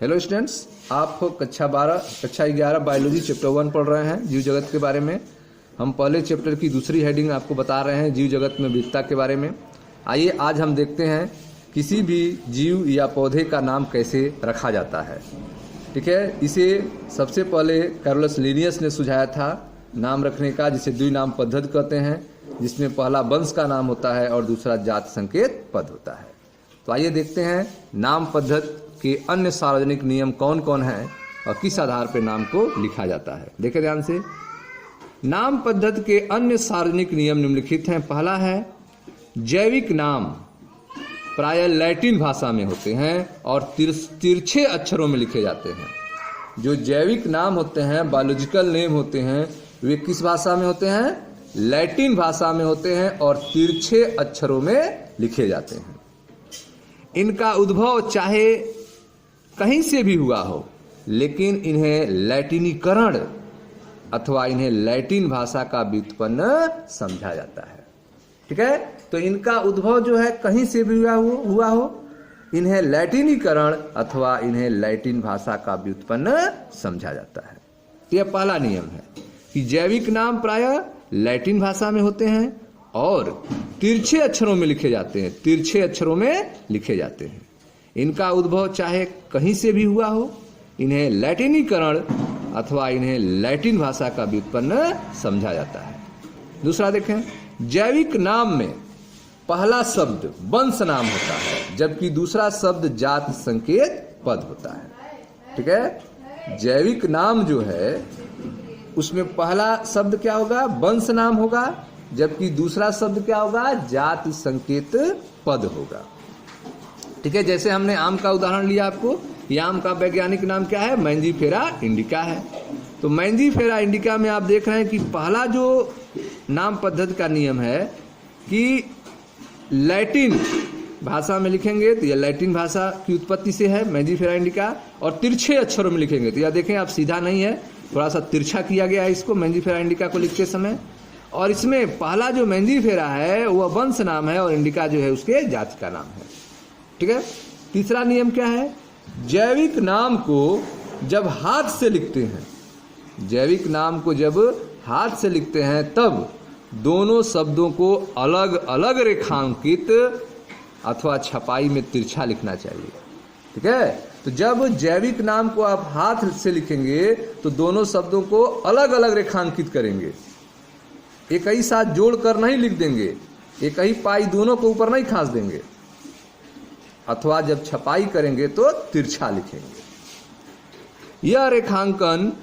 Hello students, आप कक्षा 11 biology chapter 1 पढ़ रहे हैं जीव जगत के बारे में। हम पहले चैप्टर की दूसरी हेडिंग आपको बता रहे हैं जीव जगत में विविधता के बारे में। आइए आज हम देखते हैं किसी भी जीव या पौधे का नाम कैसे रखा जाता है। ठीक है, इसे सबसे पहले कैरोलस लिनियस ने सुझाया था नाम रखने का, जिसे द्विनाम पद्धति कहते हैं, जिसमें पहला वंश का नाम होता है और दूसरा जाति संकेत पद होता है। तो आइए देखते हैं नाम पद्धति के अन्य सार्वजनिक नियम कौन कौन हैं और किस आधार पर नाम को लिखा जाता है। देखें ध्यान से। नाम पद्धति के अन्य सार्वजनिक नियम निम्नलिखित हैं। पहला है जैविक नाम प्रायः लैटिन भाषा में होते हैं और तिरछे अक्षरों में लिखे जाते हैं। जो जैविक नाम होते हैं, बायोलॉजिकल नेम होते हैं, वे किस भाषा में होते हैं? लैटिन भाषा में होते हैं और तिरछे अक्षरों में लिखे जाते हैं। इनका उद्भव चाहे कहीं से भी हुआ हो, लेकिन इन्हें लैटिनीकरण अथवा इन्हें लैटिन भाषा का व्युत्पन्न समझा जाता है। ठीक है, तो इनका उद्भव जो है कहीं से भी हुआ हो, इन्हें लैटिनीकरण अथवा इन्हें लैटिन भाषा का व्युत्पन्न समझा जाता है। यह पहला नियम है कि जैविक नाम प्रायः लैटिन भाषा में होते हैं और तिरछे अक्षरों में लिखे जाते हैं। तिरछे अक्षरों में लिखे जाते हैं। इनका उद्भव चाहे कहीं से भी हुआ हो, इन्हें लैटिनीकरण अथवा इन्हें लैटिन भाषा का व्युत्पन्न समझा जाता है। दूसरा देखें, जैविक नाम में पहला शब्द वंश नाम होता है, जबकि दूसरा शब्द जाति संकेत पद होता है। ठीक है, जैविक नाम जो है उसमें पहला शब्द क्या होगा? वंश नाम होगा, जबकि दूसरा शब्द क्या होगा? जाति संकेत पद होगा। ठीक है, जैसे हमने आम का उदाहरण लिया आपको, यह आम का वैज्ञानिक नाम क्या है? मैंजीफेरा इंडिका है। तो मैंजीफेरा इंडिका में आप देख रहे हैं कि पहला जो नाम पद्धति का नियम है कि लैटिन भाषा में लिखेंगे, तो यह लैटिन भाषा की उत्पत्ति से है मैंजीफेरा इंडिका, और तिरछे अक्षरों में लिखेंगे। तो यह देखें आप, सीधा नहीं है, थोड़ा सा तिरछा किया गया है इसको मैंजीफेरा इंडिका को लिखते समय। और इसमें पहला जो मैंजीफेरा है वह वंश नाम है और इंडिका जो है उसके जाति का नाम है। ठीक है, तीसरा नियम क्या है? जैविक नाम को जब हाथ से लिखते हैं, जैविक नाम को जब हाथ से लिखते हैं, तब दोनों शब्दों को अलग अलग रेखांकित अथवा छपाई में तिरछा लिखना चाहिए। ठीक है, तो जब जैविक नाम को आप हाथ से लिखेंगे तो दोनों शब्दों को अलग अलग रेखांकित करेंगे, एक ही साथ जोड़कर नहीं लिख देंगे, एक ही पाई दोनों को ऊपर नहीं खास देंगे, अथवा जब छपाई करेंगे तो तिरछा लिखेंगे। यह रेखांकन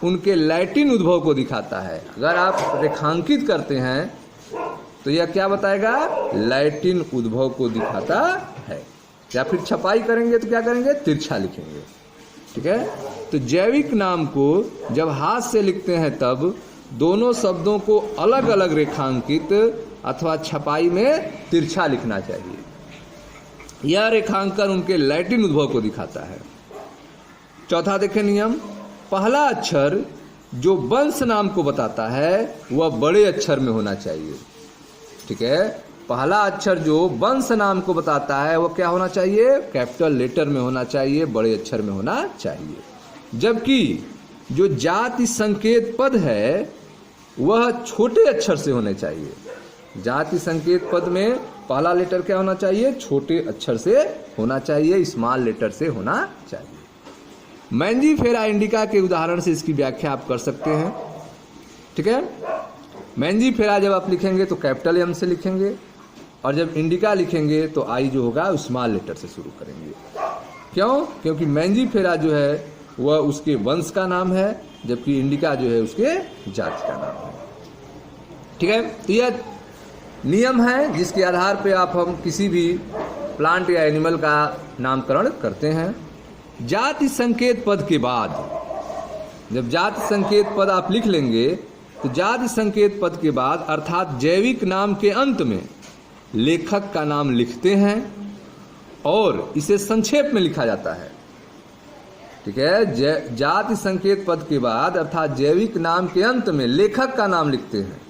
उनके लैटिन उद्भव को दिखाता है। अगर आप रेखांकित करते हैं तो यह क्या बताएगा? लैटिन उद्भव को दिखाता है। या फिर छपाई करेंगे तो क्या करेंगे? तिरछा लिखेंगे। ठीक है, तो जैविक नाम को जब हाथ से लिखते हैं तब दोनों शब्दों को अलग अलग रेखांकित अथवा छपाई में तिरछा लिखना चाहिए। यह रेखांकन उनके लैटिन उद्भव को दिखाता है। चौथा देखें नियम, पहला अक्षर जो वंश नाम को बताता है वह बड़े अक्षर में होना चाहिए। ठीक है, पहला अक्षर जो वंश नाम को बताता है वह क्या होना चाहिए? कैपिटल लेटर में होना चाहिए, बड़े अक्षर में होना चाहिए। जबकि जो जाति संकेत पद है वह छोटे अक्षर से होने चाहिए। जाति संकेत पद में पहला लेटर क्या होना चाहिए? छोटे अक्षर से होना चाहिए, स्मॉल लेटर से होना चाहिए। मैंजीफेरा इंडिका के उदाहरण से इसकी व्याख्या आप कर सकते हैं। ठीक है, मैंजीफेरा जब आप लिखेंगे तो कैपिटल एम से लिखेंगे, और जब इंडिका लिखेंगे तो आई जो होगा स्मॉल लेटर से शुरू करेंगे। क्यों? क्योंकि मैंजीफेरा जो है वह उसके वंश का नाम है, जबकि इंडिका जो है उसके जाति का नाम है। ठीक है, तो यह नियम है जिसके आधार पर हम किसी भी प्लांट या एनिमल का नामकरण करते हैं। जाति संकेत पद के बाद, जब जाति संकेत पद आप लिख लेंगे तो जाति संकेत पद के बाद अर्थात जैविक नाम के अंत में लेखक का नाम लिखते हैं और इसे संक्षेप में लिखा जाता है। ठीक है, जाति संकेत पद के बाद अर्थात जैविक नाम के अंत में लेखक का नाम लिखते हैं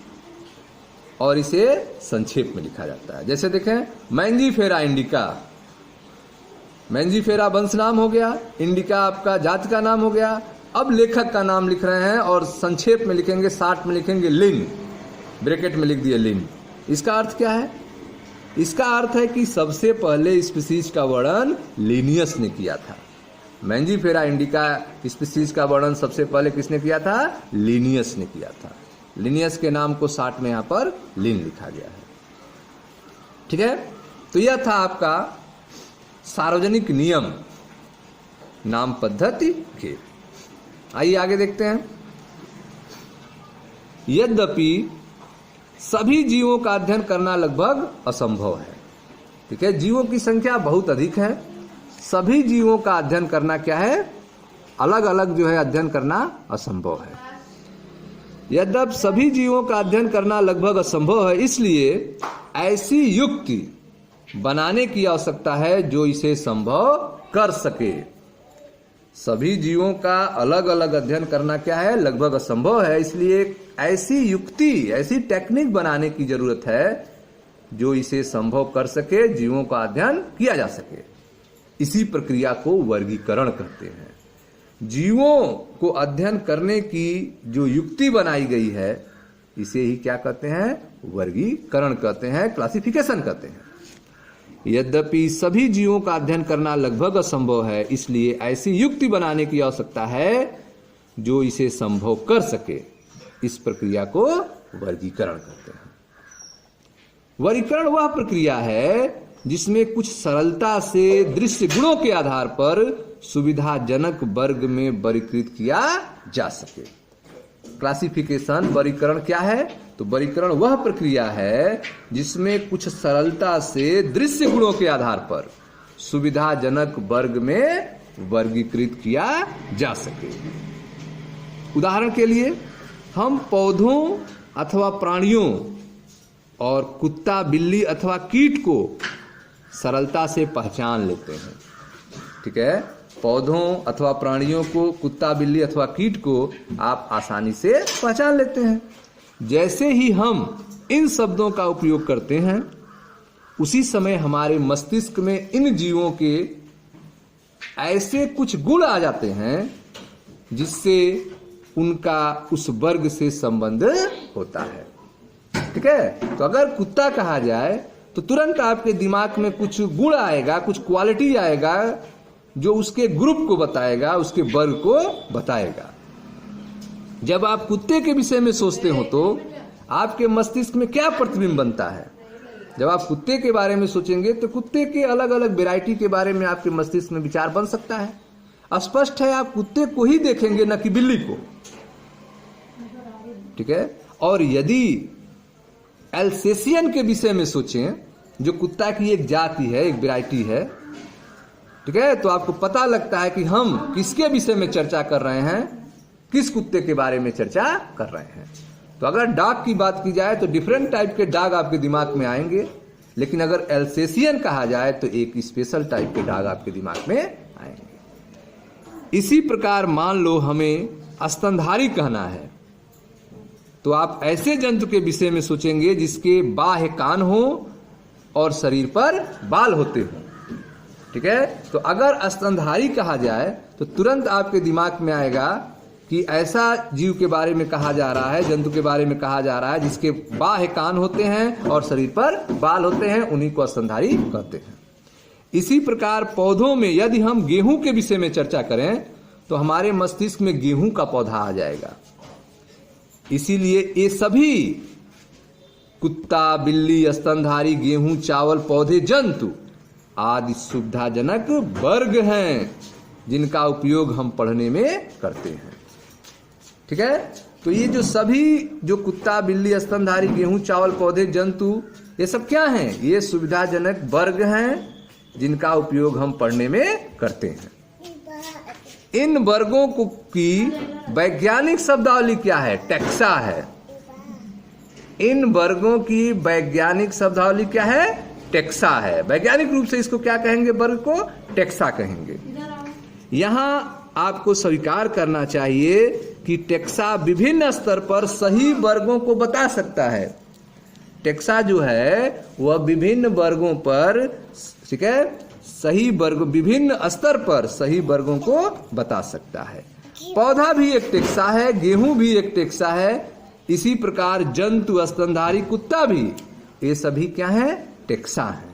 और इसे संक्षेप में लिखा जाता है। जैसे देखें, मैंजीफेरा इंडिका, मैंजीफेरा वंश नाम हो गया, इंडिका आपका जाति का नाम हो गया। अब लेखक का नाम लिख रहे हैं और संक्षेप में लिखेंगे, 60 में लिखेंगे लिन, ब्रैकेट में लिख दिए लिन। इसका अर्थ क्या है? इसका अर्थ है कि सबसे पहले स्पीसीज का वर्णन लिनियस ने किया था। मैंजीफेरा इंडिका स्पीसीज का वर्णन सबसे पहले किसने किया था? लिनियस ने किया था। लिनियस के नाम को 60 में यहां पर लिन लिखा गया है। ठीक है, तो यह था आपका सार्वजनिक नियम नाम पद्धति के। आइए आगे देखते हैं। यद्यपि सभी जीवों का अध्ययन करना लगभग असंभव है। ठीक है, जीवों की संख्या बहुत अधिक है, सभी जीवों का अध्ययन करना क्या है? अलग अलग जो है अध्ययन करना असंभव है। यद्यपि सभी जीवों का अध्ययन करना लगभग असंभव है, इसलिए ऐसी युक्ति बनाने की आवश्यकता है जो इसे संभव कर सके। सभी जीवों का अलग अलग अध्ययन करना क्या है? लगभग असंभव है, इसलिए ऐसी युक्ति, ऐसी टेक्निक बनाने की जरूरत है जो इसे संभव कर सके, जीवों का अध्ययन किया जा सके। इसी प्रक्रिया को वर्गीकरण कहते हैं। जीवों को अध्ययन करने की जो युक्ति बनाई गई है, इसे ही क्या कहते हैं? वर्गीकरण कहते हैं, क्लासिफिकेशन कहते हैं। यद्यपि सभी जीवों का अध्ययन करना लगभग असंभव है, इसलिए ऐसी युक्ति बनाने की आवश्यकता है जो इसे संभव कर सके। इस प्रक्रिया को वर्गीकरण कहते हैं। वर्गीकरण वह प्रक्रिया है जिसमें कुछ सरलता से दृश्य गुणों के आधार पर सुविधाजनक वर्ग में वर्गीकृत किया जा सके। क्लासिफिकेशन, वर्गीकरण क्या है? तो वर्गीकरण वह प्रक्रिया है जिसमें कुछ सरलता से दृश्य गुणों के आधार पर सुविधाजनक वर्ग में वर्गीकृत किया जा सके। उदाहरण के लिए हम पौधों अथवा प्राणियों और कुत्ता, बिल्ली अथवा कीट को सरलता से पहचान लेते हैं। ठीक है, पौधों अथवा प्राणियों को, कुत्ता, बिल्ली अथवा कीट को आप आसानी से पहचान लेते हैं। जैसे ही हम इन शब्दों का उपयोग करते हैं, उसी समय हमारे मस्तिष्क में इन जीवों के ऐसे कुछ गुण आ जाते हैं जिससे उनका उस वर्ग से संबंध होता है। ठीक है, तो अगर कुत्ता कहा जाए तो तुरंत आपके दिमाग में कुछ गुण आएगा, कुछ क्वालिटी आएगा जो उसके ग्रुप को बताएगा, उसके वर्ग को बताएगा। जब आप कुत्ते के विषय में सोचते हो तो आपके मस्तिष्क में क्या प्रतिबिंब बनता है? जब आप कुत्ते के बारे में सोचेंगे तो कुत्ते के अलग अलग वैरायटी के बारे में आपके मस्तिष्क में विचार बन सकता है। स्पष्ट है, आप कुत्ते को ही देखेंगे, न कि बिल्ली को। ठीक है, और यदि एल्सेशियन के विषय में सोचें, जो कुत्ता की एक जाति है, एक वैरायटी है, ठीक है, तो आपको पता लगता है कि हम किसके विषय में चर्चा कर रहे हैं, किस कुत्ते के बारे में चर्चा कर रहे हैं। तो अगर डॉग की बात की जाए तो डिफरेंट टाइप के डॉग आपके दिमाग में आएंगे, लेकिन अगर एल्सेशियन कहा जाए तो एक स्पेशल टाइप के डॉग आपके दिमाग में आएंगे। इसी प्रकार मान लो हमें स्तनधारी कहना है, तो आप ऐसे जंतु के विषय में सोचेंगे जिसके बाह्य कान हो और शरीर पर बाल होते हो। ठीक है, तो अगर स्तनधारी कहा जाए तो तुरंत आपके दिमाग में आएगा कि ऐसा जीव के बारे में कहा जा रहा है, जंतु के बारे में कहा जा रहा है जिसके बाह्य कान होते हैं और शरीर पर बाल होते हैं, उन्हीं को स्तनधारी कहते हैं। इसी प्रकार पौधों में यदि हम गेहूं के विषय में चर्चा करें तो हमारे मस्तिष्क में गेहूं का पौधा आ जाएगा। इसीलिए ये सभी कुत्ता, बिल्ली, स्तनधारी, गेहूं, चावल, पौधे, जंतु आदि सुविधाजनक वर्ग हैं जिनका उपयोग हम पढ़ने में करते हैं। ठीक है, तो ये जो सभी जो कुत्ता, बिल्ली, स्तनधारी, गेहूं, चावल, पौधे, जंतु, ये सब क्या हैं? ये सुविधाजनक वर्ग हैं जिनका उपयोग हम पढ़ने में करते हैं। इन वर्गों को की वैज्ञानिक शब्दावली क्या है? टेक्सा है। इन वर्गों की वैज्ञानिक शब्दावली क्या है? टेक्सा है। वैज्ञानिक रूप से इसको क्या कहेंगे? वर्ग को टेक्सा कहेंगे। यहां आपको स्वीकार करना चाहिए कि टेक्सा विभिन्न स्तर पर सही वर्गों को बता सकता है। टेक्सा जो है वह विभिन्न वर्गों पर, ठीक है, सही वर्ग विभिन्न स्तर पर सही वर्गों को बता सकता है। पौधा भी एक टेक्सा है, गेहूं भी एक टेक्सा है, इसी प्रकार जंतु, स्तनधारी, कुत्ता भी, ये सभी क्या है? टेक्सा है।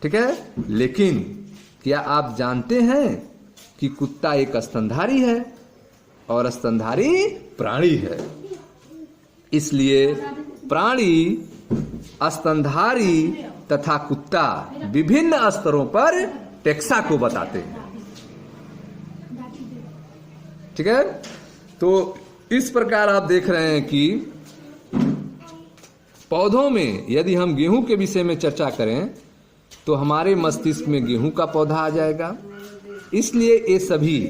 ठीक है। लेकिन क्या आप जानते हैं कि कुत्ता एक स्तनधारी है और स्तनधारी प्राणी है। इसलिए प्राणी, स्तनधारी तथा कुत्ता विभिन्न स्तरों पर टेक्सा को बताते हैं। ठीक है। तो इस प्रकार आप देख रहे हैं कि पौधों में यदि हम गेहूं के विषय में चर्चा करें तो हमारे मस्तिष्क में गेहूं का पौधा आ जाएगा। इसलिए ये सभी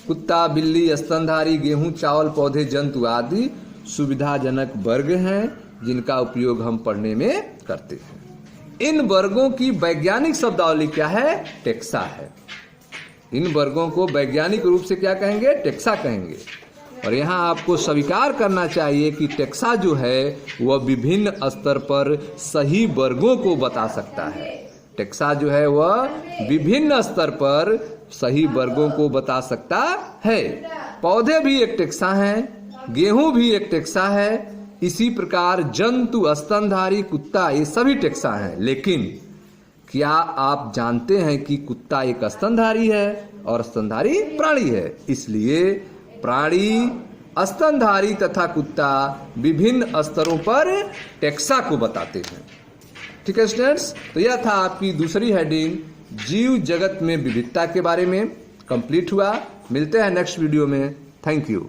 कुत्ता, बिल्ली, स्तनधारी, गेहूं, चावल, पौधे, जंतु आदि सुविधाजनक वर्ग हैं जिनका उपयोग हम पढ़ने में करते हैं। इन वर्गों की वैज्ञानिक शब्दावली क्या है? टेक्सा है। इन वर्गों को वैज्ञानिक रूप से क्या कहेंगे? टेक्सा कहेंगे। और यहाँ आपको स्वीकार करना चाहिए कि टेक्सा जो है वह विभिन्न स्तर पर सही वर्गों को बता सकता है। टेक्सा जो है वह विभिन्न स्तर पर सही वर्गों को बता सकता है। पौधे भी एक टेक्सा हैं, गेहूं भी एक टेक्सा है, इसी प्रकार जंतु, स्तनधारी, कुत्ता, ये सभी टेक्सा हैं। लेकिन क्या आप जानते हैं कि कुत्ता एक स्तनधारी है और स्तनधारी प्राणी है। इसलिए प्राणी, स्तनधारी तथा कुत्ता विभिन्न स्तरों पर टेक्सा को बताते हैं। ठीक है स्टूडेंट्स, तो यह था आपकी दूसरी हेडिंग जीव जगत में विविधता के बारे में। कंप्लीट हुआ। मिलते हैं नेक्स्ट वीडियो में। Thank you.